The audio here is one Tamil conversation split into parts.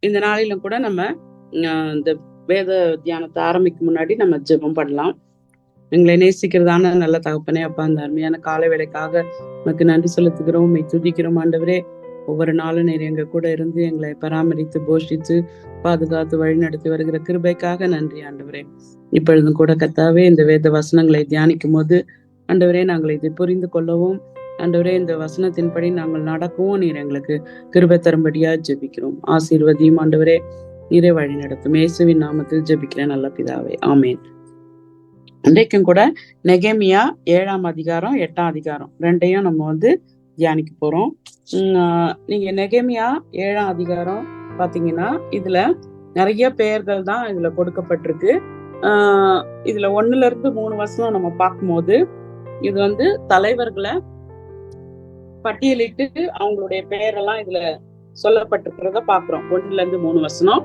இந்த நாளிலும் கூட நம்ம இந்த வேத தியானத்தை ஆரம்பிக்கும் முன்னாடி நம்ம ஜெபம் பண்ணலாம். எங்களை நேசிக்கிறதான நல்ல தகப்பனே, அப்பா, அந்த அருமையான காலை வேளைக்காக உனக்கு நன்றி செலுத்துகிறோம், உம்மை துதிக்கிறோம் ஆண்டவரே. ஒவ்வொரு நாளும் நீர் எங்க கூட இருந்து எங்களை பராமரித்து போஷித்து பாதுகாத்து வழிநடத்தி வருகிற கிருபைக்காக நன்றி ஆண்டவரே. இப்பொழுதும் கூட கர்த்தாவே, இந்த வேத வசனங்களை தியானிக்கும் போது ஆண்டவரே, நாங்கள் இதை புரிந்து கொள்ளவும் ஆண்டவரே, இந்த வசனத்தின்படி நாங்கள் நடக்கவும் நீர் எங்களுக்கு கிருபை தரும்படியா ஜெபிக்கிறோம். ஆசீர்வதியும் ஆண்டவரே, நீரே வழி நடத்தும். இயேசுவின் நாமத்தில் ஜெபிக்கிறேன் நல்ல பிதாவே, ஆமேன். இன்றைக்கும் கூட நெகேமியா 7ஆம் அதிகாரம் 8ஆம் அதிகாரம் ரெண்டையும் நம்ம தியானிக்க போறோம். நீங்க நெகேமியா 7ஆம் அதிகாரம் பாத்தீங்கன்னா இதுல நிறைய பெயர்கள் தான் இதுல கொடுக்கப்பட்டிருக்கு. இதுல 1ல இருந்து 3 வசனம் நம்ம பார்க்கும்போது இது தலைவர்களை பட்டியலிட்டு அவங்களுடைய பெயரெல்லாம் இதுல சொல்லப்பட்டிருக்கிறத பாக்குறோம். 1ல இருந்து 3 வசனம்,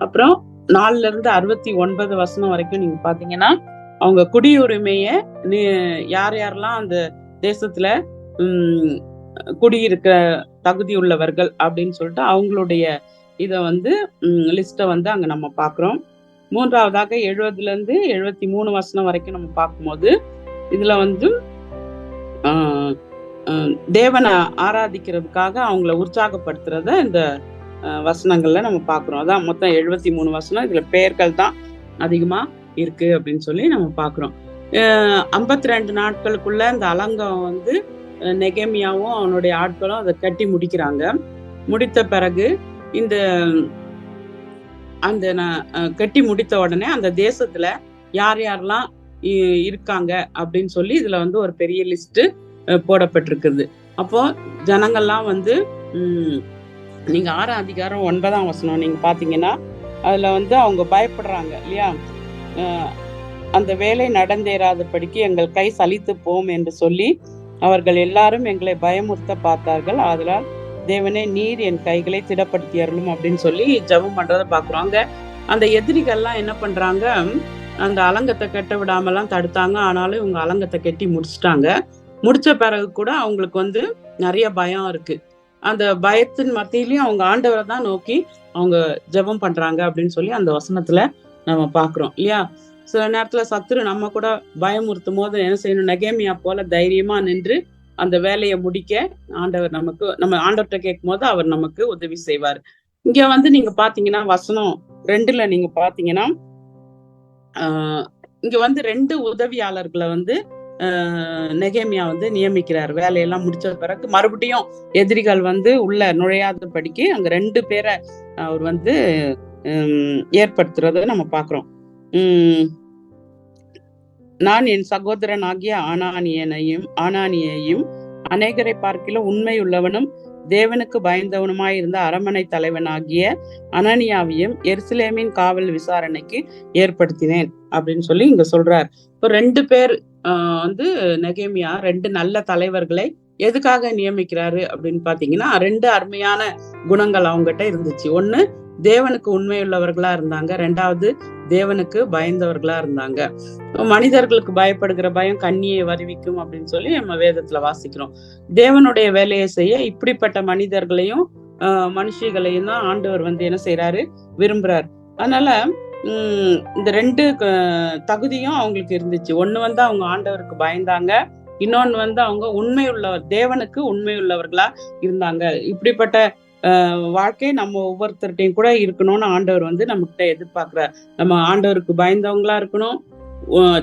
அப்புறம் 4ல இருந்து 69 வசனம் வரைக்கும் நீங்க பாத்தீங்கன்னா அவங்க குடியுரிமைய யார் யாரெல்லாம் அந்த தேசத்துல குடியிருக்க தகுதி உள்ளவர்கள் அப்படின்னு சொல்லிட்டு அவங்களுடைய இத லிஸ்ட அங்க நம்ம பாக்குறோம். 3வதாக 70ல இருந்து 73 வசனம் வரைக்கும் நம்ம பார்க்கும்போது இதுல தேவனை ஆராதிக்கிறதுக்காக அவங்கள உற்சாகப்படுத்துறத இந்த வசனங்கள்ல நம்ம பாக்குறோம். அதான் மொத்தம் 73 வசனம். இதுல பெயர்கள் தான் அதிகமா இருக்கு அப்படின்னு சொல்லி நம்ம பாக்குறோம். 52 நாட்களுக்குள்ள இந்த அலங்கம் நெகேமியாவும் அவனுடைய ஆட்களும் அதை கட்டி முடிக்கிறாங்க. முடித்த பிறகு இந்த அந்த கட்டி முடித்த உடனே அந்த தேசத்துல யார் யாரெல்லாம் இருக்காங்க அப்படின்னு சொல்லி இதுல ஒரு பெரிய லிஸ்ட் போடப்பட்டிருக்குது. அப்போ ஜனங்கள்லாம் நீங்க 6ஆம் அதிகாரம் 9ஆம் வசனம் நீங்க பாத்தீங்கன்னா அதுல அவங்க பயப்படுறாங்க இல்லையா? அந்த வேலை நடந்தேறாதபடிக்கு எங்கள் கை சலித்து போம் என்று சொல்லி அவர்கள் எல்லாரும் எங்களை பயமுறுத்த பார்த்தார்கள். அதனால் தேவனே, நீர் என் கைகளை திடப்படுத்தி அருளும் அப்படின்னு சொல்லி ஜெபம் பண்றதை பாக்குறோம். அந்த எதிரிகள்லாம் என்ன பண்றாங்க, அந்த அலங்கத்தை கட்ட விடாமலாம் தடுத்தாங்க. ஆனாலும் இவங்க அலங்கத்தை கட்டி முடிச்சுட்டாங்க. முடிச்ச பிறகு கூட அவங்களுக்கு நிறைய பயம் இருக்கு. அந்த பயத்தின் மத்தியிலயும் அவங்க ஆண்டவரை தான் நோக்கி அவங்க ஜெபம் பண்றாங்க அப்படின்னு சொல்லி அந்த வசனத்துல நம்ம பாக்குறோம் இல்லையா? சில நேரத்துல சத்துரு நம்ம கூட பயமுறுத்தும் போது என்ன செய்யணும், நெகேமியா போல தைரியமா நின்று அந்த வேலையை முடிக்க ஆண்டவர் நம்ம ஆண்டவர்கிட்ட கேட்கும் போது அவர் நமக்கு உதவி செய்வார். இங்க நீங்க பாத்தீங்கன்னா வசனம் 2ல நீங்க பாத்தீங்கன்னா இங்க 2 உதவியாளர்களை நெகேமியா நியமிக்கிறார். வேலையெல்லாம் முடிச்ச பிறகு மறுபடியும் எதிரிகள் உள்ள நுழையாதபடிக்கு அங்க 2 பேரை அவர் ஏற்படுத்துறத நம்ம பாக்குறோம். நான் என் சகோதரன் ஆகிய ஆனானியையும் அநேகரை பார்க்கிலும் உண்மை உள்ளவனும் தேவனுக்கு பயந்தவனுமாய் இருந்த அரண்மனை தலைவனாகிய அனனியாவையும் எருசலேமின் காவல் விசாரணைக்கு ஏற்படுத்தினேன் அப்படின்னு சொல்லி இங்க சொல்றார். இப்போ 2 பேர் நெகேமியா 2 நல்ல தலைவர்களை எதுக்காக நியமிக்கிறாரு அப்படின்னு பாத்தீங்கன்னா 2 அருமையான குணங்கள் அவங்ககிட்ட இருந்துச்சு. ஒண்ணு, தேவனுக்கு உண்மையுள்ளவர்களா இருந்தாங்க. 2வது, தேவனுக்கு பயந்தவர்களா இருந்தாங்க. மனிதர்களுக்கு பயப்படுகிற பயம் கண்ணியை வருவிக்கும் அப்படின்னு சொல்லி நம்ம வேதத்துல வாசிக்கிறோம். தேவனுடைய வேலையை செய்ய இப்படிப்பட்ட மனிதர்களையும் மனுஷிகளையும் தான் ஆண்டவர் என்ன செய்யறாரு, விரும்புறாரு. அதனால இந்த 2 தகுதியும் அவங்களுக்கு இருந்துச்சு. ஒண்ணு அவங்க ஆண்டவருக்கு பயந்தாங்க, இன்னொன்னு அவங்க தேவனுக்கு உண்மை உள்ளவர்களா இருந்தாங்க. இப்படிப்பட்ட வாழ்க்கை நம்ம ஒவ்வொருத்தர்கிட்டையும் கூட இருக்கணும்னு ஆண்டவர் நம்ம கிட்ட எதிர்பார்க்கிறார். நம்ம ஆண்டவருக்கு பயந்தவங்களா இருக்கணும்,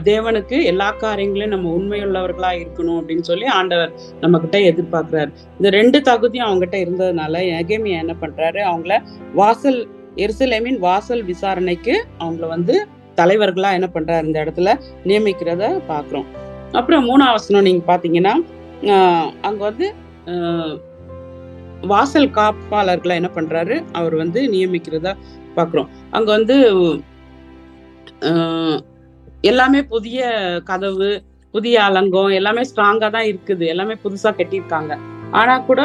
தேவனுக்கு எல்லா காரியங்களையும் நம்ம உண்மையுள்ளவர்களா இருக்கணும் அப்படின்னு சொல்லி ஆண்டவர் நம்ம கிட்ட எதிர்பார்க்கிறார். இந்த 2 தகுதியும் அவங்ககிட்ட இருந்ததுனால நெகேமியா என்ன பண்றாரு, அவங்கள எருசலேமின் வாசல் விசாரணைக்கு அவங்கள தலைவர்களா என்ன பண்றாரு, இந்த இடத்துல நியமிக்கிறத பாக்குறோம். அப்புறம் 3ஆம் வசனம் நீங்க பாத்தீங்கன்னா அங்க வாசல் காப்பாளர்களை என்ன பண்றாரு, அவர் நியமிக்கிறதா பாக்குறோம். அங்க எல்லாமே புதிய கதவு, புதிய அலங்கம், எல்லாமே ஸ்ட்ராங்கா தான் இருக்குது, எல்லாமே புதுசா கட்டியிருக்காங்க. ஆனா கூட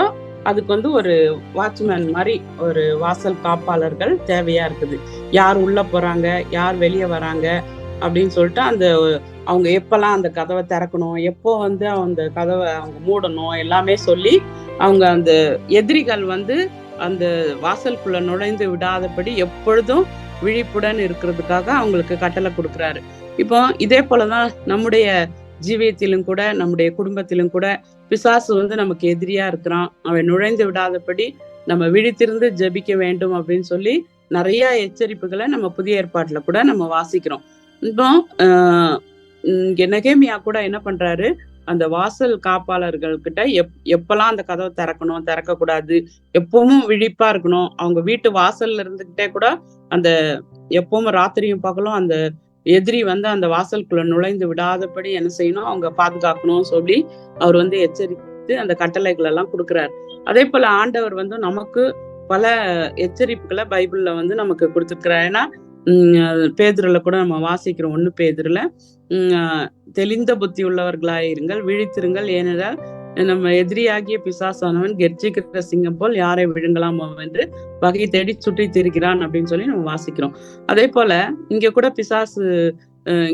அதுக்கு ஒரு வாட்ச்மேன் மாதிரி ஒரு வாசல் காப்பாளர்கள் தேவையா இருக்குது. யார் உள்ள போறாங்க, யார் வெளியே வராங்க அப்படின்னு சொல்லிட்டு அவங்க எப்பெல்லாம் அந்த கதவை திறக்கணும், எப்போ அந்த கதவை அவங்க மூடணும், எல்லாமே சொல்லி அவங்க அந்த எதிரிகள் அந்த வாசலுக்குள்ள நுழைந்து விடாதபடி எப்பொழுதும் விழிப்புடன் இருக்கிறதுக்காக அவங்களுக்கு கட்டளை கொடுக்கிறாரு. இப்போ இதே போலதான் நம்முடைய ஜீவியத்திலும் கூட, நம்முடைய குடும்பத்திலும் கூட பிசாசு வந்து நமக்கு எதிரியா இருக்கிறான், அவன் நுழைந்து விடாதபடி நம்ம விழித்திருந்து ஜெபிக்க வேண்டும் அப்படின்னு சொல்லி நிறைய எச்சரிப்புகளை நம்ம புதிய ஏற்பாட்டுல கூட நம்ம வாசிக்கிறோம். இப்போ நெகேமியா கூட என்ன பண்றாரு, அந்த வாசல் காப்பாளர்கள் கிட்ட எப்பெல்லாம் அந்த கதவை திறக்கணும், திறக்க கூடாது, எப்பவும் விழிப்பா இருக்கணும். அவங்க வீட்டு வாசல்ல இருந்துகிட்டே கூட அந்த எப்பவும் ராத்திரியும் பகலும் அந்த எதிரி வந்து அந்த வாசலுக்குள்ள நுழைந்து விடாதபடி என்ன செய்யணும், அவங்க பாதுகாக்கணும் சொல்லி அவர் வந்து எச்சரித்து அந்த கட்டளைகள் எல்லாம் கொடுக்கிறார். அதே போல ஆண்டவர் வந்து நமக்கு பல எச்சரிப்புகளை பைபிள்ல வந்து நமக்கு கொடுத்துருக்கிறார். ஏன்னா பேதுருல கூட நம்ம வாசிக்கிறோம், 1 பேதுருல தெளிந்த புத்தி உள்ளவர்களாயிருங்கள், விழித்திருங்கள், ஏனென்றால் நம்ம எதிரியாகிய பிசாசானவன் கெர்ச்சிக்கிற சிங்கம் போல் யாரை விழுங்கலாமோ என்று வகை தேடி சுற்றி திரிகிறான் அப்படின்னு சொல்லி நம்ம வாசிக்கிறோம். அதே போல இங்க கூட பிசாசு,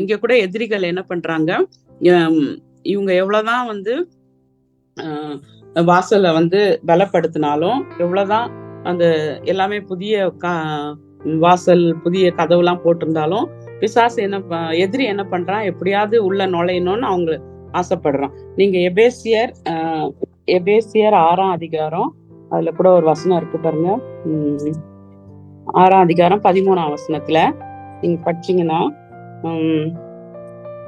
இங்க கூட எதிரிகள் என்ன பண்றாங்க, இவங்க எவ்வளவுதான் வந்து வாசலை வந்து பலப்படுத்தினாலும், எவ்வளவுதான் அந்த எல்லாமே புதிய வாசல் புதிய கதவுலாம் போட்டிருந்தாலும் பிசாசு எதிரி என்ன பண்றான், எப்படியாவது உள்ள நுழையணும்னு அவங்க ஆசைப்படுறான். நீங்க எபேசியர் 6ஆம் அதிகாரம், அதுல கூட ஒரு வசனம் இருக்கு பாருங்க. 6ஆம் அதிகாரம் 13ஆம் வசனத்துல நீங்க படிச்சீங்கன்னா,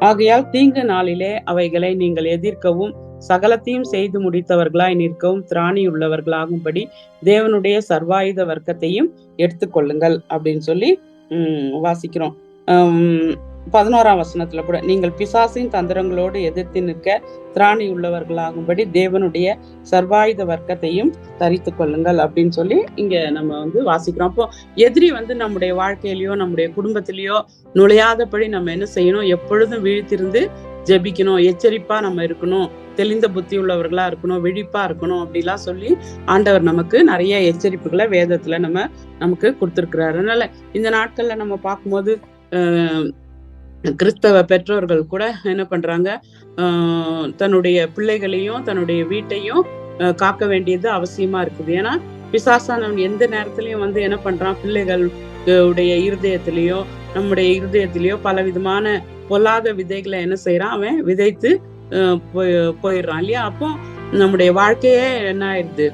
ஆகையால் தீங்கு நாளிலே அவைகளை நீங்கள் எதிர்க்கவும் சகலத்தையும் செய்து முடித்தவர்களாய் நிற்கவும் திராணி உள்ளவர்களாகும்படி தேவனுடைய சர்வாயுத வர்க்கத்தையும் எடுத்துக்கொள்ளுங்கள் அப்படின்னு சொல்லி வாசிக்கிறோம். 11ஆம் வசனத்துல கூட நீங்கள் பிசாசின் தந்திரங்களோடு எதிர்த்து நிற்க திராணி உள்ளவர்களாகும்படி தேவனுடைய சர்வாயுத வர்க்கத்தையும் தரித்து கொள்ளுங்கள் அப்படின்னு சொல்லி இங்க நம்ம வந்து வாசிக்கிறோம். அப்போ எதிரி வந்து நம்முடைய வாழ்க்கையிலயோ நம்முடைய குடும்பத்திலயோ நுழையாதபடி நம்ம என்ன செய்யணும், எப்பொழுதும் விழித்திருந்து ஜெபிக்கணும், எச்சரிப்பா நம்ம இருக்கணும், தெளிந்த புத்தி உள்ளவர்களா இருக்கணும், விழிப்பா இருக்கணும் அப்படிலாம் சொல்லி ஆண்டவர் நமக்கு நிறைய எச்சரிப்புகளை வேதத்துல நமக்கு கொடுத்திருக்கிறாரு. அதனால இந்த நாட்கள்ல நம்ம பார்க்கும்போது கிறிஸ்தவ பெற்றோர்கள் கூட என்ன பண்றாங்க, தன்னுடைய பிள்ளைகளையும் தன்னுடைய வீட்டையும் காக்க வேண்டியது அவசியமா இருக்குது. ஏன்னா பிசாசானவன் எந்த நேரத்திலயும் வந்து என்ன பண்றான், பிள்ளைகளுடைய இருதயத்திலேயோ நம்முடைய இருதயத்திலேயோ பல விதமான பொல்லாத விதைகளை என்ன செய்யறான், அவன் விதைத்து போயிடுறான் இல்லையா. அப்போ நம்முடைய வாழ்க்கையே என்ன ஆயிடுது,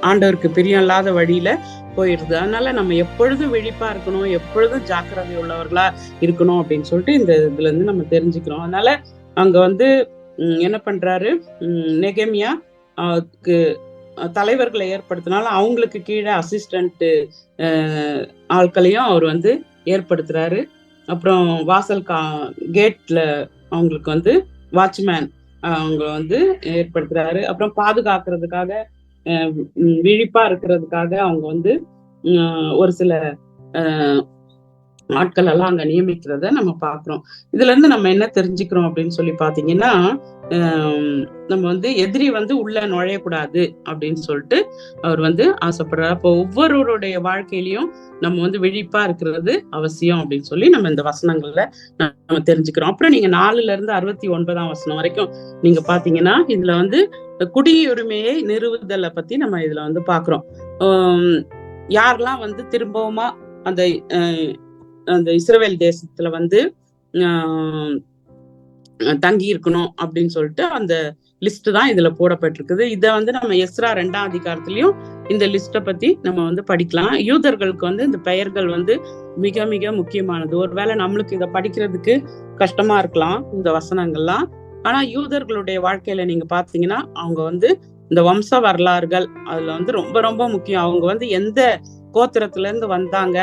ஆண்டவருக்கு பிரியம் இல்லாத வழியில போயிடுது. அதனால நம்ம எப்பொழுதும் விழிப்பா இருக்கணும், எப்பொழுதும் ஜாக்கிரதை உள்ளவர்களா இருக்கணும் அப்படின்னு சொல்லிட்டு இந்த இதுல இருந்து நம்ம தெரிஞ்சுக்கிறோம். அதனால அங்க வந்து என்ன பண்றாரு, நெகேமியா தலைவர்களை ஏற்படுத்தினாலும் அவங்களுக்கு கீழே அசிஸ்டன்ட் ஆட்களையும் அவர் வந்து ஏற்படுத்துறாரு. அப்புறம் வாசல் கேட்ல அவங்களுக்கு வந்து வாட்ச்மேன் அவங்க வந்து ஏற்படுத்துறாரு. அப்புறம் பாதுகாக்கிறதுக்காக விழிப்பா இருக்கிறதுக்காக அவங்க வந்து ஒரு சில ஆட்கள் எல்லாம் அங்க நியமிக்கிறத நம்ம பாக்குறோம். இதுல இருந்து நம்ம என்ன தெரிஞ்சுக்கிறோம் அப்படின்னு சொல்லி பாத்தீங்கன்னா, நம்ம வந்து எதிரி வந்து உள்ள நுழையக்கூடாது அப்படின்னு சொல்லிட்டு அவர் வந்து ஆசைப்படுறாரு. அப்போ ஒவ்வொருவருடைய வாழ்க்கையிலயும் நம்ம வந்து விழிப்பா இருக்கிறது அவசியம் அப்படின்னு சொல்லி நம்ம இந்த வசனங்கள்ல நம்ம தெரிஞ்சுக்கிறோம். அப்புறம் நீங்க 4ல இருந்து 69ஆம் வசனம் வரைக்கும் நீங்க பாத்தீங்கன்னா, இதுல வந்து குடியுரிமையை நிறுவுதலை பத்தி நம்ம இதுல வந்து பாக்குறோம். யாரெல்லாம் வந்து திரும்பவுமா அந்த இஸ்ரவேல் தேசத்துல வந்து தங்கி இருக்கணும் அப்படின்னு சொல்லிட்டு அந்த லிஸ்ட் தான் இதுல போடப்பட்டிருக்குது. இத வந்து நம்ம எஸ்ரா 2ஆம் அதிகாரத்திலயும் இந்த லிஸ்ட பத்தி நம்ம வந்து படிக்கலாம். யூதர்களுக்கு வந்து இந்த பெயர்கள் வந்து மிக மிக முக்கியமானது. ஒருவேளை நம்மளுக்கு இதை படிக்கிறதுக்கு கஷ்டமா இருக்கலாம் இந்த வசனங்கள்லாம். ஆனா யூதர்களுடைய வாழ்க்கையில நீங்க பாத்தீங்கன்னா, அவங்க வந்து இந்த வம்ச வரலாறுகள் அதுல வந்து ரொம்ப ரொம்ப முக்கியம். அவங்க வந்து எந்த கோத்திரத்துல இருந்து வந்தாங்க,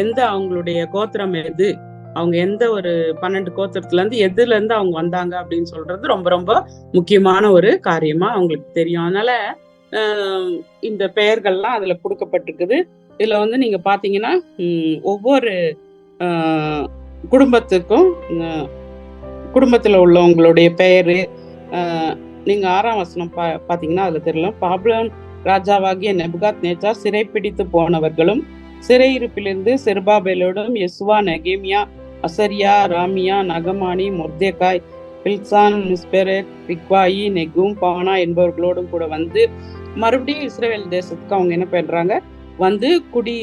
எந்த அவங்களுடைய கோத்திரம் எது, அவங்க எந்த ஒரு 12 கோத்திரத்துல இருந்து எதுல இருந்து அவங்க வந்தாங்க அப்படின்னு சொல்றது ரொம்ப ரொம்ப முக்கியமான ஒரு காரியமா அவங்களுக்கு தெரியும். அதனால இந்த பெயர்கள்லாம் அதுல கொடுக்கப்பட்டிருக்குது. இதுல வந்து நீங்க பாத்தீங்கன்னா, ஒவ்வொரு குடும்பத்துக்கும் குடும்பத்துல உள்ளவங்களுடைய பெயரு நீங்க 6ஆம் வசனம் பாத்தீங்கன்னா அதுல தெரியல. பாபிலோன் ராஜாவாகிய நெபுகாத் நேச்சார் சிறைப்பிடித்து போனவர்களும் சிறையிருப்பிலிருந்து செருபாபேலோடும் யெசுவா, நெகேமியா, அசரியா, ராமியா, நகமானி, மொர்தேகாய் பில்சான், மிஸ்பெரெத், பிக்வாயி, நெகும், பானா என்பவர்களோடும் கூட வந்து மறுபடியும் இஸ்ரேல் தேசத்துக்கு அவங்க என்ன பண்றாங்க, வந்து குடி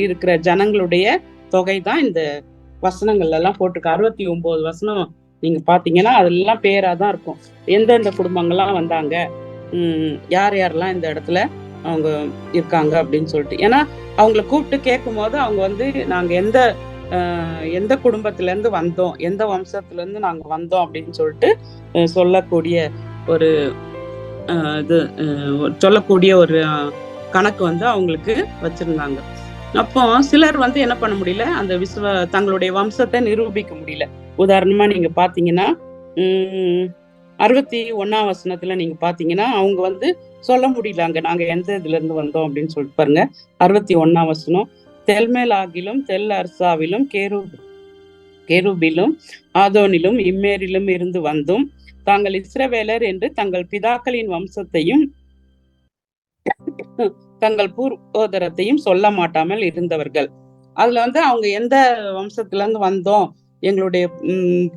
இருக்கிற ஜனங்களுடைய தொகை தான் இந்த வசனங்கள்ல எல்லாம் போட்டிருக்கு. 69 வசனம் நீங்க பாத்தீங்கன்னா அதெல்லாம் பேரா தான் இருக்கும். எந்தெந்த குடும்பங்கள்லாம் வந்தாங்க, யார் யாரெல்லாம் இந்த இடத்துல அவங்க இருக்காங்க அப்படின்னு சொல்லிட்டு. ஏன்னா அவங்கள கூப்பிட்டு கேட்கும் போது அவங்க வந்து நாங்க எந்த குடும்பத்துல இருந்து வந்தோம், எந்த வம்சத்துல இருந்து நாங்க வந்தோம் அப்படின்னு சொல்லிட்டு சொல்லக்கூடிய ஒரு இது சொல்லக்கூடிய ஒரு கணக்கு வந்து அவங்களுக்கு வச்சிருந்தாங்க. அப்போ சிலர் வந்து என்ன பண்ண முடியல, அந்த தங்களுடைய வம்சத்தை நிரூபிக்க முடியல. உதாரணமா நீங்க பாத்தீங்கன்னா 61 வசனத்துல நீங்க பாத்தீங்கன்னா அவங்க வந்து சொல்ல முடியல நாங்க எந்த இதுல இருந்து வந்தோம் அப்படின்னு சொல்லிட்டு பாருங்க. 61 வசனம், தெல்மேலாகிலும் தெல் அர்சாவிலும் கேருபிலும் ஆதோனிலும் இம்மேரிலும் இருந்து வந்தும் தாங்கள் இஸ்ரவேலர் என்று தங்கள் பிதாக்களின் வம்சத்தையும் தங்கள் பூர்வோதரத்தையும் சொல்ல மாட்டாமல் இருந்தவர்கள். அதுல வந்து அவங்க எந்த வம்சத்துல இருந்து வந்தோம், எங்களுடைய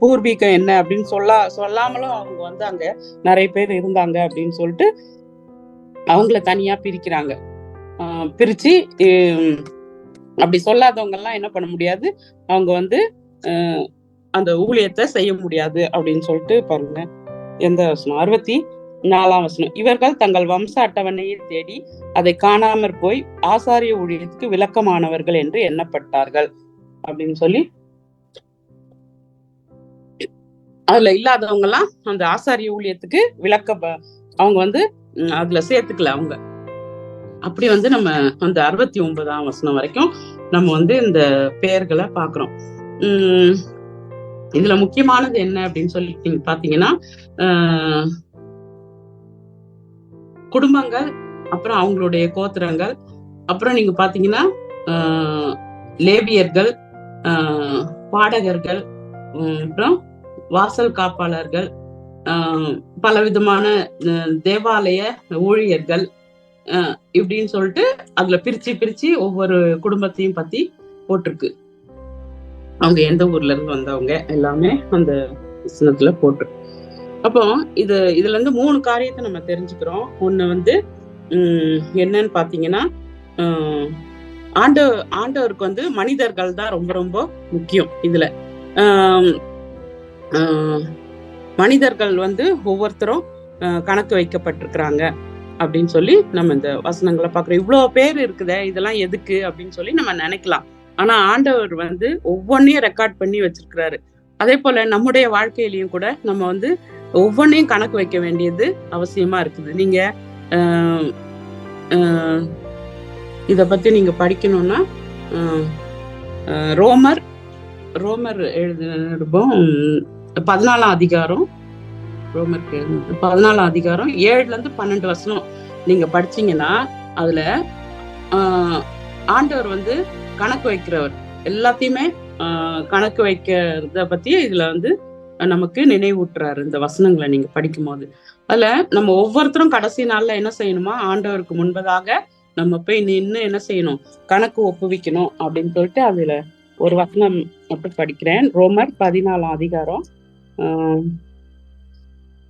பூர்வீகம் என்ன அப்படின்னு சொல்லாமலும் அவங்க வந்து அங்க நிறைய பேர் இருந்தாங்க அப்படின்னு சொல்லிட்டு அவங்கள தனியா பிரிக்கிறாங்க. பிரிச்சு அப்படி சொல்லாதவங்க எல்லாம் என்ன பண்ண முடியாது, அவங்க வந்து அந்த ஊழியத்தை செய்ய முடியாது அப்படின்னு சொல்லிட்டு பாருங்க. எந்த வசனம்? 64 வசனம், இவர்கள் தங்கள் வம்ச அட்டவணையை தேடி அதை காணாமற் போய் ஆசாரிய ஊழியத்துக்கு விளக்கமானவர்கள் என்று எண்ணப்பட்டார்கள் அப்படின்னு சொல்லி, அதுல இல்லாதவங்க எல்லாம் அந்த ஆசாரிய ஊழியத்துக்கு அவங்க வந்து அதுல சேர்த்துக்கல அவங்க. அப்படி வந்து நம்ம அந்த 69 வசனம் வரைக்கும் நம்ம வந்து இந்த பெயர்களை பாக்குறோம். இதுல முக்கியமானது என்ன அப்படின்னு சொல்லி நீங்க பாத்தீங்கன்னா குடும்பங்கள், அப்புறம் அவங்களுடைய கோத்திரங்கள், அப்புறம் நீங்க பாத்தீங்கன்னா லேபியர்கள், பாடகர்கள், அப்புறம் வாசல் காப்பாளர்கள், பலவிதமான தேவாலய ஊழியர்கள், இப்படின்னு சொல்லிட்டு அதுல பிரிச்சு ஒவ்வொரு குடும்பத்தையும் பத்தி போட்டிருக்கு. அவங்க எந்த ஊர்ல இருந்து வந்தவங்க எல்லாமே அந்த வசனத்துல போட்டிருக்கு. அப்போ இதுல இருந்து 3 காரியத்தை நம்ம தெரிஞ்சுக்கிறோம். ஒண்ணு வந்து என்னன்னு பாத்தீங்கன்னா ஆண்டவருக்கு வந்து மனிதர்கள் தான் ரொம்ப ரொம்ப முக்கியம். இதுல மனிதர்கள் வந்து ஒவ்வொருத்தரும் கணக்கு வைக்கப்பட்டிருக்கிறாங்க அப்படின்னு சொல்லி நம்ம இந்த வசனங்களை பாக்குறோம். இவ்வளவு பேர் இருக்குதே, இதெல்லாம் எதுக்கு அப்படின்னு சொல்லி நம்ம நினைக்கலாம். ஆனா ஆண்டவர் வந்து ஒவ்வொன்னையும் ரெக்கார்ட் பண்ணி வச்சிருக்கிறாரு. அதே போல நம்முடைய வாழ்க்கையிலையும் கூட நம்ம வந்து ஒவ்வொன்னையும் கணக்கு வைக்க வேண்டியது அவசியமா இருக்குது. நீங்க இத பத்தி நீங்க படிக்கணும்னா ரோமர் எழுதும் 14 அதிகாரம், ரோமருக்கு 14 அதிகாரம் 7ல இருந்து 12 வசனம் நீங்க படிச்சீங்கன்னா அதுல ஆண்டவர் வந்து கணக்கு வைக்கிறவர், எல்லாத்தையுமே கணக்கு வைக்கிறத பத்தி இதுல வந்து நமக்கு நினைவூட்டுறாரு இந்த வசனங்களை நீங்க படிக்கும் போது. அதுல நம்ம ஒவ்வொருத்தரும் கடைசி நாள்ல என்ன செய்யணுமா, ஆண்டவருக்கு முன்பதாக நம்ம போய் நின்று என்ன செய்யணும், கணக்கு ஒப்புவிக்கணும் அப்படின்னு சொல்லிட்டு அதுல ஒரு வசனம் மட்டும் படிக்கிறேன். ரோமர் 14 அதிகாரம்,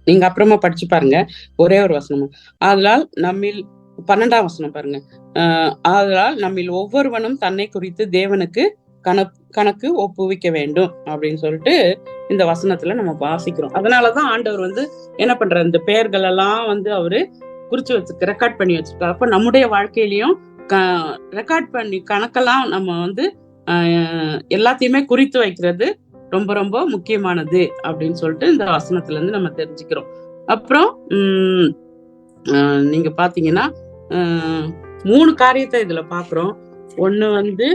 நீங்க அப்புறமா படிச்சு பாருங்க. ஒரே ஒரு வசனம். அதனால் நம்மில் 12 வசனம் பாருங்க. அதனால் நம்மில் ஒவ்வொருவனும் தன்னை குறித்து தேவனுக்கு கணக்கு ஒப்புவிக்க வேண்டும் அப்படின்னு சொல்லிட்டு இந்த வசனத்துல நம்ம வாசிக்கிறோம். அதனாலதான் ஆண்டவர் வந்து என்ன பண்ற, இந்த பெயர்கள் எல்லாம் வந்து அவரு குறிச்சு வச்சிருக்க, ரெக்கார்ட் பண்ணி வச்சிருக்காரு. அப்ப நம்முடைய வாழ்க்கையிலயும் ரெக்கார்ட் பண்ணி கணக்கெல்லாம் நம்ம வந்து எல்லாத்தையுமே குறித்து வைக்கிறது ரொம்ப ரொம்ப முக்கியமானது அப்படின்னு சொல்லிட்டு இந்த வசனத்துல இருந்து நம்ம தெரிஞ்சுக்கிறோம். அப்புறம் நீங்க பாத்தீங்கன்னா 3 காரியத்தை இதுல பாக்குறோம். ஒண்ணு வந்து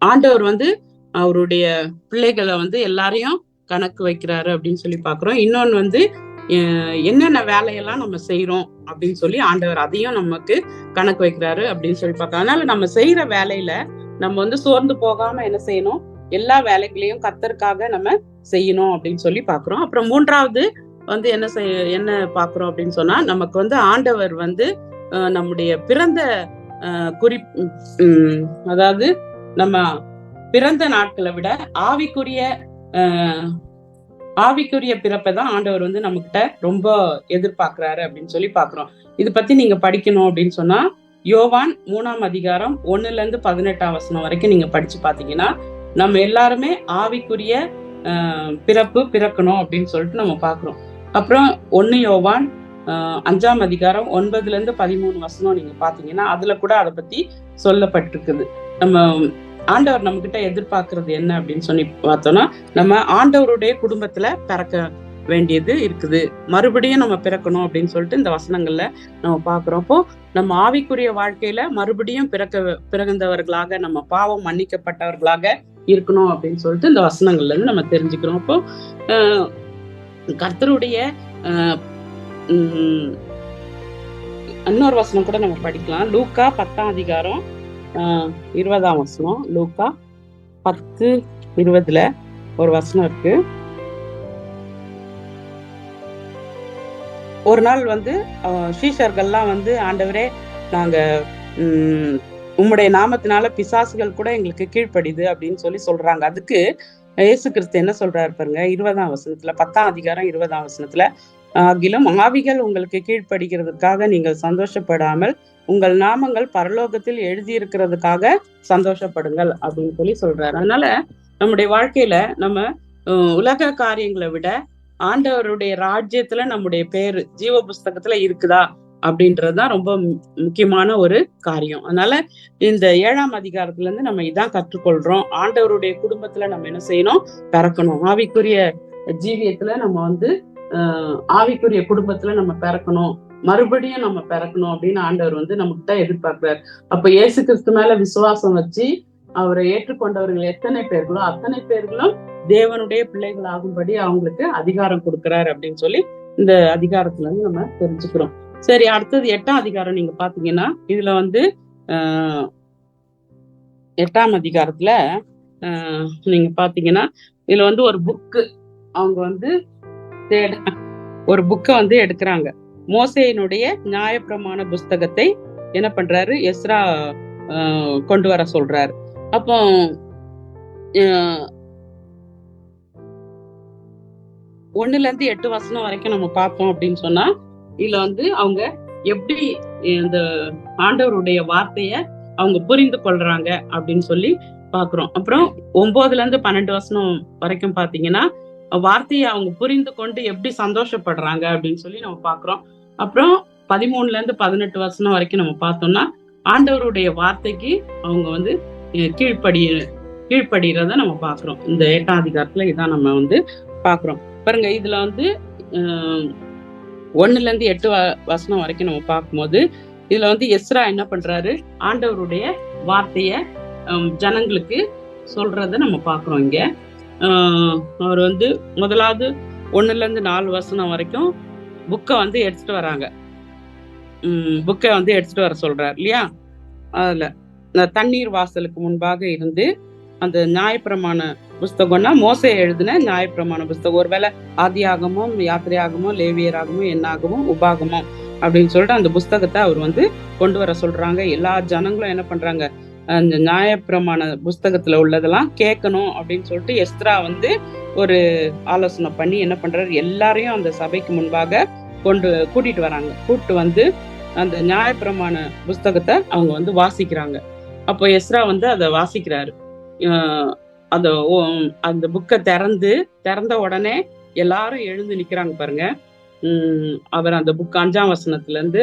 ஆண்டவர் வந்து அவருடைய பிள்ளைகளை வந்து எல்லாரையும் கணக்கு வைக்கிறாரு அப்படின்னு சொல்லி பாக்குறோம். இன்னொன்னு வந்து என்னென்ன வேலையெல்லாம் நம்ம செய்யறோம் அப்படின்னு சொல்லி ஆண்டவர் அதையும் நமக்கு கணக்கு வைக்கிறாரு அப்படின்னு சொல்லி பார்க்கறோம். அதனால நம்ம செய்யற வேலையில நம்ம வந்து சோர்ந்து போகாம என்ன செய்யணும், எல்லா வேலைகளையும் கர்த்தருக்காக நம்ம செய்யணும் அப்படின்னு சொல்லி பாக்குறோம். அப்புறம் 3வது வந்து என்ன பாக்குறோம் அப்படின்னு சொன்னா, நமக்கு வந்து ஆண்டவர் வந்து நம்முடைய பிறந்த அதாவது நம்ம பிறந்த நாட்களை விட ஆவிக்குரிய ஆவிக்குரிய பிறப்பை தான் ஆண்டவர் வந்து நம்ம கிட்ட ரொம்ப எதிர்பார்க்கிறாரு அப்படின்னு சொல்லி பாக்குறோம். இது பத்தி நீங்க படிக்கணும் அப்படின்னு சொன்னா யோவான் 3ஆம் அதிகாரம் 1-18 வசனம் வரைக்கும் நீங்க படிச்சு பாத்தீங்கன்னா நம்ம எல்லாருமே ஆவிக்குரிய பிறக்கணும் அப்படின்னு சொல்லிட்டு நம்ம பாக்குறோம். அப்புறம் 1 யோவான் 5ஆம் அதிகாரம் 9-13 வசனம் நீங்க பாத்தீங்கன்னா அதுல கூட அதை பத்தி சொல்லப்பட்டிருக்குது. நம்ம ஆண்டவர் நம்ம கிட்ட எதிர்பார்க்கறது என்ன அப்படின்னு சொல்லி பார்த்தோம்னா நம்ம ஆண்டவருடைய குடும்பத்துல பிறக்க வேண்டியது இருக்குது. மறுபடியும் நம்ம பிறக்கணும் அப்படின்னு சொல்லிட்டு இந்த வசனங்கள்ல நம்ம பாக்குறோம். அப்போ நம்ம ஆவிக்குரிய வாழ்க்கையில மறுபடியும் பிறந்தவர்களாக நம்ம பாவம் மன்னிக்கப்பட்டவர்களாக இருக்கணும் அப்படின்னு சொல்லிட்டு இந்த வசனங்கள்ல இருந்து நம்ம தெரிஞ்சுக்கிறோம். அப்போ கர்த்தருடைய இன்னொரு வசனம் கூட நம்ம படிக்கலாம். லூக்கா 10ஆம் அதிகாரம் 20ஆம் வசனம். லூக்கா 10:20 ஒரு வசனம் இருக்கு. ஒரு நாள் வந்து சீஷர்கள்லாம் வந்து ஆண்டவரே நாங்க உம்முடைய நாமத்தினால பிசாசுகள் கூட எங்களுக்கு கீழ்ப்படிது அப்படின்னு சொல்லி சொல்றாங்க. அதுக்கு இயேசு கிறிஸ்து என்ன சொல்றாரு பாருங்க, 20ஆம் வசனத்துல 10ஆம் அதிகாரம் 20ஆம் வசனத்துல, ஆகிலும் ஆவிகள் உங்களுக்கு கீழ்ப்படுகிறதுக்காக நீங்கள் சந்தோஷப்படாமல் உங்கள் நாமங்கள் பரலோகத்தில் எழுதியிருக்கிறதுக்காக சந்தோஷப்படுங்கள் அப்படின்னு சொல்லி சொல்றாரு. அதனால நம்முடைய வாழ்க்கையில நம்ம உலக காரியங்களை விட ஆண்டவருடைய ராஜ்யத்துல நம்முடைய பேரு ஜீவ புஸ்தகத்துல இருக்குதா அப்படின்றதுதான் ரொம்ப முக்கியமான ஒரு காரியம். அதனால இந்த 7ஆம் அதிகாரத்துல இருந்து நம்ம இதான் கற்றுக்கொள்றோம். ஆண்டவருடைய குடும்பத்துல நம்ம என்ன செய்யணும்? பிறக்கணும். ஆவிக்குரிய ஜீவியத்துல நம்ம வந்து ஆவிக்குரிய குடும்பத்துல நம்ம பிறக்கணும், மறுபடியும் நம்ம பிறக்கணும் அப்படின்னு ஆண்டவர் வந்து நம்ம கிட்ட எதிர்பார்க்கிறார். அப்ப இயேசு கிறிஸ்து மேல விசுவாசம் வச்சு அவரை ஏற்றுக்கொண்டவர்கள் எத்தனை பேர்களோ அத்தனை பேர்களும் தேவனுடைய பிள்ளைகள் ஆகும்படி அவங்களுக்கு அதிகாரம் கொடுக்கிறார் அப்படின்னு சொல்லி இந்த அதிகாரத்துல இருந்து நம்ம தெரிஞ்சுக்கிறோம். சரி, அடுத்தது 8ஆம் அதிகாரம் நீங்க பாத்தீங்கன்னா இதுல வந்து 8ஆம் அதிகாரத்துல நீங்க பாத்தீங்கன்னா இதுல வந்து ஒரு புக்கு அவங்க வந்து ஒரு புக்கை வந்து எடுக்கிறாங்க. மோசேயினுடைய நியாயப்பிரமாண புஸ்தகத்தை என்ன பண்றாரு? எஸ்ரா கொண்டு வர சொல்றாரு. அப்போ 1-8 வசனம் வரைக்கும் நம்ம பார்த்தோம் அப்படின்னு சொன்னா இதுல வந்து அவங்க எப்படி இந்த ஆண்டவருடைய வார்த்தைய அவங்க புரிந்து கொள்றாங்க அப்படின்னு சொல்லி பாக்குறோம். அப்புறம் 9-12 வசனம் வரைக்கும் பாத்தீங்கன்னா வார்த்தையை அவங்க புரிந்து கொண்டு எப்படி சந்தோஷப்படுறாங்க அப்படின்னு சொல்லி நம்ம பாக்குறோம். அப்புறம் 13-18 வசனம் வரைக்கும் நம்ம பார்த்தோம்னா ஆண்டவருடைய வார்த்தைக்கு அவங்க வந்து கீழ்ப்படுகிறத நம்ம பாக்குறோம். இந்த 8ஆம் அதிகாரத்துல இதான் நம்ம வந்து பாக்குறோம். பாருங்க, இதுல வந்து 1-8 வசனம் வரைக்கும் நம்ம பார்க்கும்போது இதுல வந்து எஸ்ரா என்ன பண்றாரு? ஆண்டவருடைய வார்த்தைய ஜனங்களுக்கு சொல்றத நம்ம பாக்குறோம். இங்க அவர் வந்து முதலாவது 1-4 வசனம் வரைக்கும் புக்கை வந்து எடுத்துட்டு வராங்க. புக்கை வந்து எடுத்துட்டு வர சொல்றாரு இல்லையா? அதுல தண்ணீர் வாசலுக்கு முன்பாக இருந்து அந்த நியாயப்பிரமாண புஸ்தகம்னா மோசே எழுதின நியாயப்பிரமாண புஸ்தகம். ஒருவேளை ஆதியாகமும் யாத்திரையாகமும் லேவியராகமும் என்னாகமும் உபாகமும் அப்படின்னு சொல்லிட்டு அந்த புஸ்தகத்தை அவர் வந்து கொண்டு வர சொல்றாங்க. எல்லா ஜனங்களும் என்ன பண்றாங்க? அந்த நியாயப்பிரமாண புஸ்தகத்துல உள்ளதெல்லாம் கேட்கணும் அப்படின்னு சொல்லிட்டு எஸ்ரா வந்து ஒரு ஆலோசனை பண்ணி என்ன பண்றாரு? எல்லாரையும் அந்த சபைக்கு முன்பாக கூட்டிட்டு வராங்க. கூப்பிட்டு வந்து அந்த நியாயப்பிரமாண புஸ்தகத்தை அவங்க வந்து வாசிக்கிறாங்க. அப்போ எஸ்ரா வந்து அதை வாசிக்கிறாரு. அந்த புக்கை திறந்த உடனே எல்லாரும் எழுந்து நிக்கிறாங்க பாருங்க. அவர் அந்த புக் 5ஆம் வசனத்துல இருந்து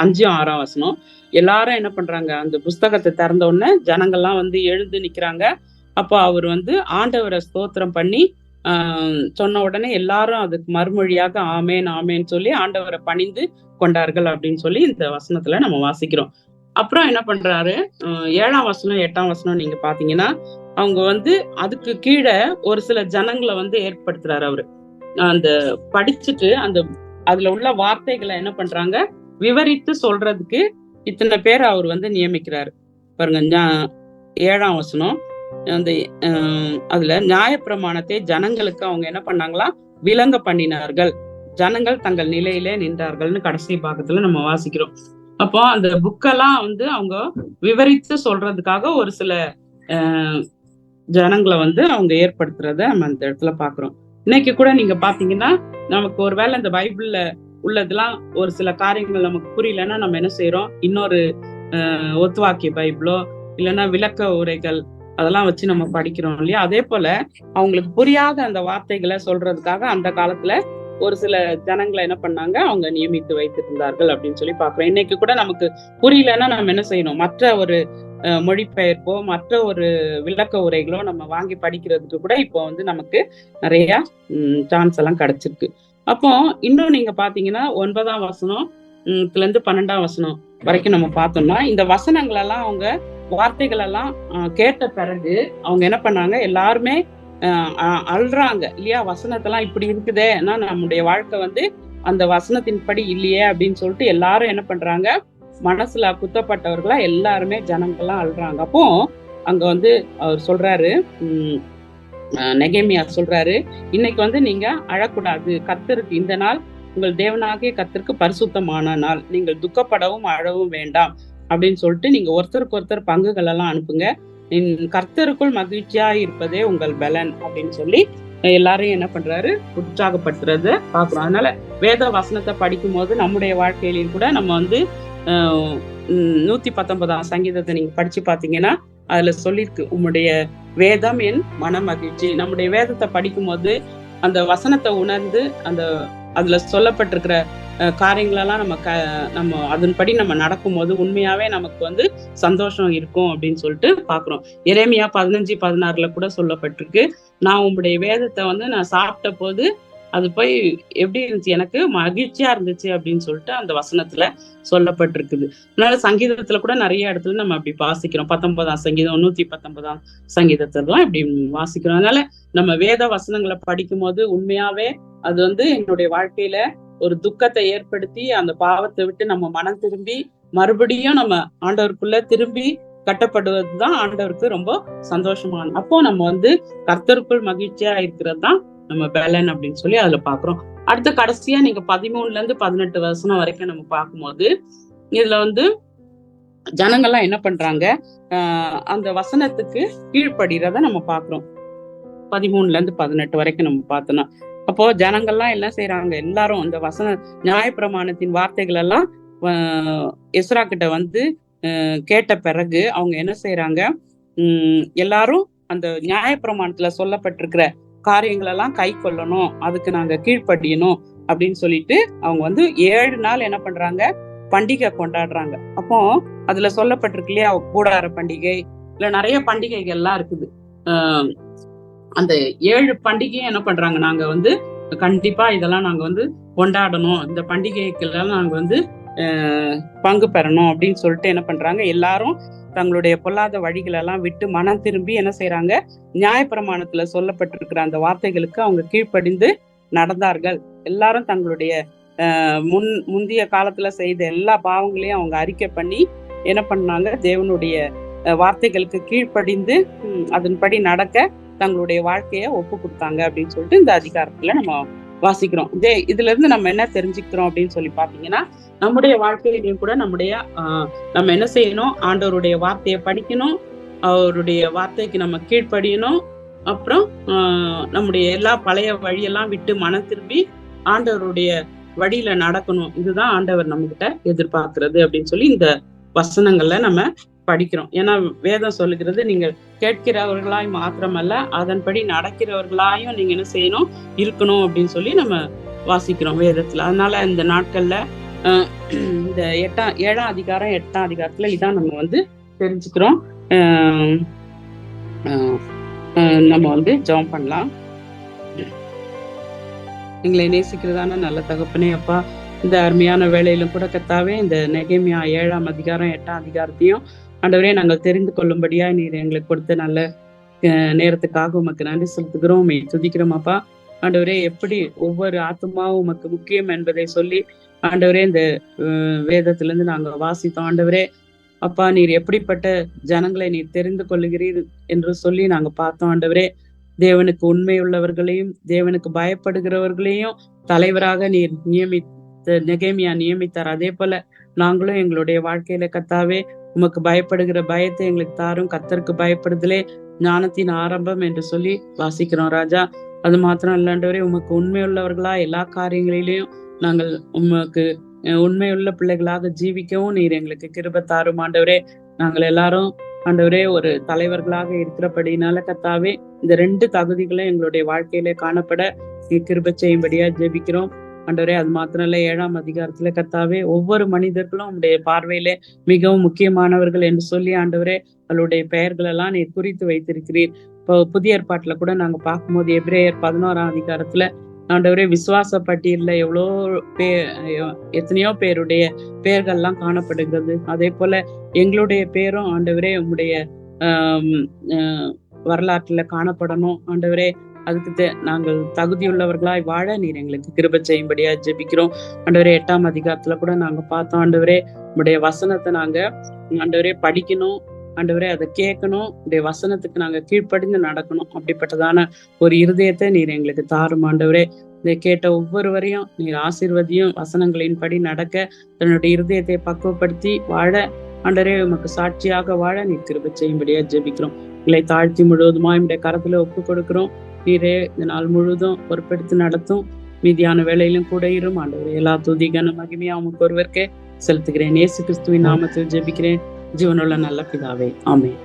5-6 வசனம் எல்லாரும் என்ன பண்றாங்க? அந்த புஸ்தகத்தை திறந்த உடனே ஜனங்கள்லாம் வந்து எழுந்து நிக்கிறாங்க. அப்போ அவர் வந்து ஆண்டவரை ஸ்தோத்திரம் பண்ணி சொன்ன உடனே எல்லாரும் அதுக்கு மறுமொழியாக ஆமேன் ஆமேன்னு சொல்லி ஆண்டவரை பணிந்து கொண்டார்கள் அப்படின்னு சொல்லி இந்த வசனத்துல நம்ம வாசிக்கிறோம். அப்புறம் என்ன பண்றாரு? 7ஆம் வசனம் 8ஆம் வசனம் நீங்க பாத்தீங்கன்னா அவங்க வந்து அதுக்கு கீழே ஒரு சில ஜனங்களை வந்து ஏற்படுத்துறாரு. அவரு அந்த படிச்சுட்டு அதுல உள்ள வார்த்தைகளை என்ன பண்றாங்க? விவரித்து சொல்றதுக்கு இத்தனை பேர் அவர் வந்து நியமிக்கிறாரு பாருங்க. 7ஆம் வசனம் அந்த அதுல நியாயப்பிரமாணத்தை ஜனங்களுக்கு அவங்க என்ன பண்ணாங்களா? விளங்க பண்ணினார்கள், ஜனங்கள் தங்கள் நிலையிலே நின்றார்கள்னு கடைசி பாகத்துல நம்ம வாசிக்கிறோம். அப்போ அந்த புக்கெல்லாம் வந்து அவங்க விவரித்து சொல்றதுக்காக ஒரு சில ஜனங்களை வந்து அவங்க ஏற்படுத்துறத நம்ம அந்த இடத்துல பாக்குறோம். இன்னைக்கு கூட நீங்க பாத்தீங்கன்னா நமக்கு ஒருவேளை இந்த பைபிள்ல உள்ளதெல்லாம் ஒரு சில காரியங்கள் நமக்கு புரியலன்னா நம்ம என்ன செய்யறோம், இன்னொரு ஒத்துவாக்கிய பைபிளோ இல்லைன்னா விளக்க உரைகள் அதெல்லாம் வச்சு நம்ம படிக்கிறோம் இல்லையா. அதே போல அவங்களுக்கு புரியாத அந்த வார்த்தைகளை சொல்றதுக்காக அந்த காலத்துல ஒரு சில ஜனங்களை என்ன பண்ணாங்க, அவங்க நியமித்து வைத்திருந்தார்கள் அப்படின்னு சொல்லி பாக்குறோம். இன்னைக்கு கூட நமக்கு புரியலன்னா நம்ம என்ன செய்யணும், மற்ற ஒரு மொழிபெயர்ப்போ மற்ற ஒரு விளக்க உரைகளோ நம்ம வாங்கி படிக்கிறதுக்கு கூட இப்போ வந்து நமக்கு நிறைய சான்ஸ் எல்லாம் கிடைச்சிருக்கு. அப்போ இன்னும் நீங்க பாத்தீங்கன்னா 9ஆம் வசனத்துல இருந்து 12ஆம் வசனம் வரைக்கும் நம்ம பார்த்தோம்னா இந்த வசனங்கள் எல்லாம் அவங்க வார்த்தைகள் எல்லாம் கேட்ட பிறகு அவங்க என்ன பண்ணாங்க, எல்லாருமே அல்றாங்க இல்லையா. வசனத்தெல்லாம் இப்படி இருக்குதேன்னா நம்முடைய வாழ்க்கை வந்து அந்த வசனத்தின்படி இல்லையே அப்படின்னு சொல்லிட்டு எல்லாரும் என்ன பண்றாங்க, மனசுல குத்தப்பட்டவர்களா எல்லாருமே ஜனங்கள்லாம் அல்றாங்க. அப்போ அங்க வந்து அவர் சொல்றாரு, நெகேமியா சொல்றாரு, இன்னைக்கு வந்து நீங்க அழக்கூடாது, கர்த்தருக்கு இந்த நாள் உங்கள் தேவனாகிய கர்த்தருக்கு பரிசுத்தமான நாள், நீங்கள் துக்கப்படவும் அழவும் வேண்டாம் அப்படின்னு சொல்லிட்டு நீங்க ஒருத்தருக்கு ஒருத்தர் பங்குகள் எல்லாம் அனுப்புங்க, கர்த்தருக்குள் மகிழ்ச்சியா இருப்பதே உங்கள் பலன் அப்படின்னு சொல்லி எல்லாரையும் என்ன பண்றாரு, உற்சாகப்படுத்துறத பாக்குறோம். அதனால வேத வசனத்தை படிக்கும் போது நம்முடைய வாழ்க்கையிலையும் கூட நம்ம வந்து 119ஆம் சங்கீதத்தை நீங்க படிச்சு பாத்தீங்கன்னா அதுல சொல்லிருக்கு, உம்முடைய வேதம் என் மன மகிழ்ச்சி. நம்முடைய வேதத்தை படிக்கும் போது அந்த வசனத்தை உணர்ந்து அந்த அதுல சொல்லப்பட்டிருக்கிற காரியங்களெல்லாம் நம்ம அதன்படி நம்ம நடக்கும் போது உண்மையாவே நமக்கு வந்து சந்தோஷம் இருக்கும் அப்படின்னு சொல்லிட்டு பாக்குறோம். எரேமியா 15:16 கூட சொல்லப்பட்டிருக்கு, நான் உங்களுடைய வேதத்தை வந்து நான் சாப்பிட்ட போது அது போய் எப்படி இருந்துச்சு, எனக்கு மகிழ்ச்சியா இருந்துச்சு அப்படின்னு சொல்லிட்டு அந்த வசனத்துல சொல்லப்பட்டிருக்குது. அதனால சங்கீதத்துல கூட நிறைய இடத்துல நம்ம அப்படி வாசிக்கிறோம். 19ஆம் சங்கீதம் 119ஆம் சங்கீதத்தெல்லாம் இப்படி வாசிக்கிறோம். அதனால நம்ம வேத வசனங்களை படிக்கும் போது உண்மையாவே அது வந்து என்னுடைய வாழ்க்கையில ஒரு துக்கத்தை ஏற்படுத்தி அந்த பாவத்தை விட்டு நம்ம மனம் திரும்பி மறுபடியும் நம்ம ஆண்டவருக்குள்ள திரும்பி கட்டப்படுவதுதான் ஆண்டவருக்கு ரொம்ப சந்தோஷமான. அப்போ நம்ம வந்து கர்த்தருக்குள் மகிழ்ச்சியா இருக்கிறது தான் நம்ம பலன் அப்படின்னு சொல்லி அதுல பாக்குறோம். அடுத்த கடைசியா நீங்க 13ல இருந்து 18 வசனம் வரைக்கும் நம்ம பார்க்கும்போது இதுல வந்து ஜனங்கள்லாம் என்ன பண்றாங்க, அந்த வசனத்துக்கு கீழ்ப்படுகிறத நம்ம பாக்குறோம். 13ல இருந்து 18 வரைக்கும் நம்ம பார்த்தோம்னா அப்போ ஜனங்கள்லாம் என்ன செய்யறாங்க, எல்லாரும் அந்த வசன நியாயப்பிரமாணத்தின் வார்த்தைகள் எல்லாம் எஸ்ரா கிட்ட வந்து கேட்ட பிறகு அவங்க என்ன செய்யறாங்க, எல்லாரும் அந்த நியாயப்பிரமாணத்துல சொல்லப்பட்டிருக்கிற காரியங்கள் எல்லாம் கை கொள்ளணும், அதுக்கு நாங்க கீழ்ப்படியணும் அப்படின்னு சொல்லிட்டு அவங்க வந்து 7 நாள் என்ன பண்றாங்க, பண்டிகை கொண்டாடுறாங்க. அப்போ அதுல சொல்லப்பட்டிருக்கு இல்லையா, கூடார பண்டிகை இல்ல நிறைய பண்டிகைகள் எல்லாம் இருக்குது. அந்த 7 பண்டிகையும் என்ன பண்றாங்க, நாங்க வந்து கண்டிப்பா இதெல்லாம் நாங்க வந்து கொண்டாடணும், இந்த பண்டிகைக்கெல்லாம் நாங்க வந்து பங்கு பெறணும் அப்படின்னு சொல்லிட்டு என்ன பண்றாங்க, எல்லாரும் தங்களுடைய பொல்லாத வழிகள் எல்லாம் விட்டு மனம் திரும்பி என்ன செய்யறாங்க, நியாயப்பிரமாணத்துல சொல்லப்பட்டிருக்கிற அந்த வார்த்தைகளுக்கு அவங்க கீழ்ப்படிந்து நடந்தார்கள். எல்லாரும் தங்களுடைய முந்தைய காலத்துல செய்த எல்லா பாவங்களையும் அவங்க அறிக்கை பண்ணி என்ன பண்ணாங்க, தேவனுடைய வார்த்தைகளுக்கு கீழ்ப்படிந்து அதன்படி நடக்க தங்களுடைய வாழ்க்கைய ஒப்பு கொடுத்தாங்க அப்படின்னு சொல்லிட்டு இந்த அதிகாரத்துல நம்ம வாசிக்கிறோம். இதுல இருந்து நம்ம என்ன தெரிஞ்சுக்கிறோம் அப்படின்னு சொல்லி பாத்தீங்கன்னா, நம்முடைய வாழ்க்கையிலையும் கூட நம்ம என்ன செய்யணும், ஆண்டவருடைய வார்த்தையை படிக்கணும், அவருடைய வார்த்தைக்கு நம்ம கீழ்ப்படியணும், அப்புறம் நம்முடைய எல்லா பழைய வழியெல்லாம் விட்டு மனம் திரும்பி ஆண்டவருடைய வழியில நடக்கணும். இதுதான் ஆண்டவர் நம்ம கிட்ட எதிர்பார்க்கிறது அப்படின்னு சொல்லி இந்த வசனங்கள்ல நம்ம படிக்கிறோம். ஏன்னா வேதம் சொல்லுகிறது, நீங்கள் கேட்கிறவர்களாய் மாத்திரமல்ல அதன்படி நடக்கிறவர்களாயும் நீங்க என்ன செய்யணும், இருக்கணும் அப்படின்னு சொல்லி நம்ம வாசிக்கிறோம் வேதத்துல. அதனால இந்த நாட்கள்ல இந்த 7ஆம் அதிகாரம் 8ஆம் அதிகாரத்துல இதான் நம்ம வந்து தெரிஞ்சுக்கிறோம். நம்ம வந்து ஜெபம் பண்ணலாம். எங்களை நேசிக்கிறதான நல்ல தகப்பனே அப்பா, இந்த அருமையான வேலையிலும் கூட கர்த்தாவே இந்த நெகேமியா 7ஆம் அதிகாரம் 8ஆம் அதிகாரத்தையும் ஆண்டவரே நாங்கள் தெரிந்து கொள்ளும்படியா நீர் எங்களுக்கு கொடுத்த நல்ல நேரத்துக்காக உமக்கு நன்றி செலுத்துகிறோம், துதிக்கிறோம் அப்பா. ஆண்டவரே எப்படி ஒவ்வொரு ஆத்மாவும் உமக்கு முக்கியம் என்பதை சொல்லி ஆண்டவரே இந்த வேதத்துல இருந்து நாங்க வாசித்தோம். ஆண்டவரே அப்பா, நீர் எப்படிப்பட்ட ஜனங்களை நீர் தெரிந்து கொள்ளுகிறீர் என்று சொல்லி நாங்க பார்த்தோம். ஆண்டவரே தேவனுக்கு உண்மை உள்ளவர்களையும் தேவனுக்கு பயப்படுகிறவர்களையும் தலைவராக நீர் நெகேமியா நியமித்தார். அதே போல நாங்களும் எங்களுடைய வாழ்க்கையில கர்த்தாவே உமக்கு பயப்படுகிற பயத்தை எங்களுக்கு தாரும், கர்த்தருக்கு பயப்படுதலே ஞானத்தின் ஆரம்பம் என்று சொல்லி வாசிக்கிறோம் ராஜா. அது மாத்திரம் இல்ல ஆண்டவரே, உமக்கு உண்மையுள்ளவர்களா எல்லா காரியங்களிலேயும் நாங்கள் உமக்கு உண்மையுள்ள பிள்ளைகளாக ஜீவிக்கவும் நீர் எங்களுக்கு கிருபை தாரும் ஆண்டவரே. நாங்கள் எல்லாரும் ஆண்டவரே ஒரு தலைவர்களாக இருக்கிறபடினால கர்த்தாவே, இந்த 2 தகுதிகளும் எங்களுடைய வாழ்க்கையிலே காணப்பட நீர் கிருபை செய்யும்படியா ஜெபிக்கிறோம் ஆண்டவரே. அது மாத்திரம் இல்ல, 7ஆம் அதிகாரத்துல கர்த்தாவே, ஒவ்வொரு மனிதர்களும் உடைய பார்வையிலே மிகவும் முக்கியமானவர்கள் என்று சொல்லி ஆண்டவரே அவளுடைய பெயர்கள் எல்லாம் நீர் குறித்து வைத்திருக்கிறீர். இப்போ புதிய ஏற்பாட்டுல கூட நாங்க பார்க்கும்போது எபிரேயர் 11ஆம் அதிகாரத்துல ஆண்டவரே விசுவாச பட்டியல்ல எத்தனையோ பேருடைய பெயர்கள்லாம் காணப்படுகிறது. அதே போல எங்களுடைய பேரும் ஆண்டவரே உம்முடைய வரலாற்றுல காணப்படணும் ஆண்டவரே. அதுக்கு நாங்கள் தகுதியுள்ளவர்களாய் வாழ நீர் எங்களுக்கு கிருபை செய்யும்படியா ஜெபிக்கிறோம் ஆண்டவரே. 8ஆம் அதிகாரத்துல கூட நாங்க பார்த்தோம் ஆண்டவரே, உடைய வசனத்தை நாங்க ஆண்டவரே படிக்கணும் ஆண்டவரே, அதை கேட்கணும், உடைய வசனத்துக்கு நாங்க கீழ்ப்படிந்து நடக்கணும். அப்படிப்பட்டதான ஒரு இருதயத்தை நீர் எங்களுக்கு தாரும் ஆண்டவரே. இதை கேட்ட ஒவ்வொருவரையும் நீர் ஆசீர்வதியும், வசனங்களின்படி நடக்க தன்னுடைய இருதயத்தை பக்குவப்படுத்தி வாழ ஆண்டவரே உமக்கு சாட்சியாக வாழ நீர் கிருபை செய்யும்படியா ஜெபிக்கிறோம். எங்களை தாழ்த்தி முழுவதுமா என்னுடைய கரத்துல ஒப்பு கொடுக்கிறோம். நீரே இந்த நாள் முழுவதும் பொறுப்பெடுத்து நடத்தும். மீதியான வேலையிலும் கூட இரும் ஆண்டவரே. எல்லா துதிகன மகிமையா உமக்கு ஒருவருக்கே செலுத்துகிறேன். இயேசு கிறிஸ்துவின் நாமத்தில் ஜெபிக்கிறேன், ஜீவனுள்ள நல்ல பிதாவே, ஆமென்.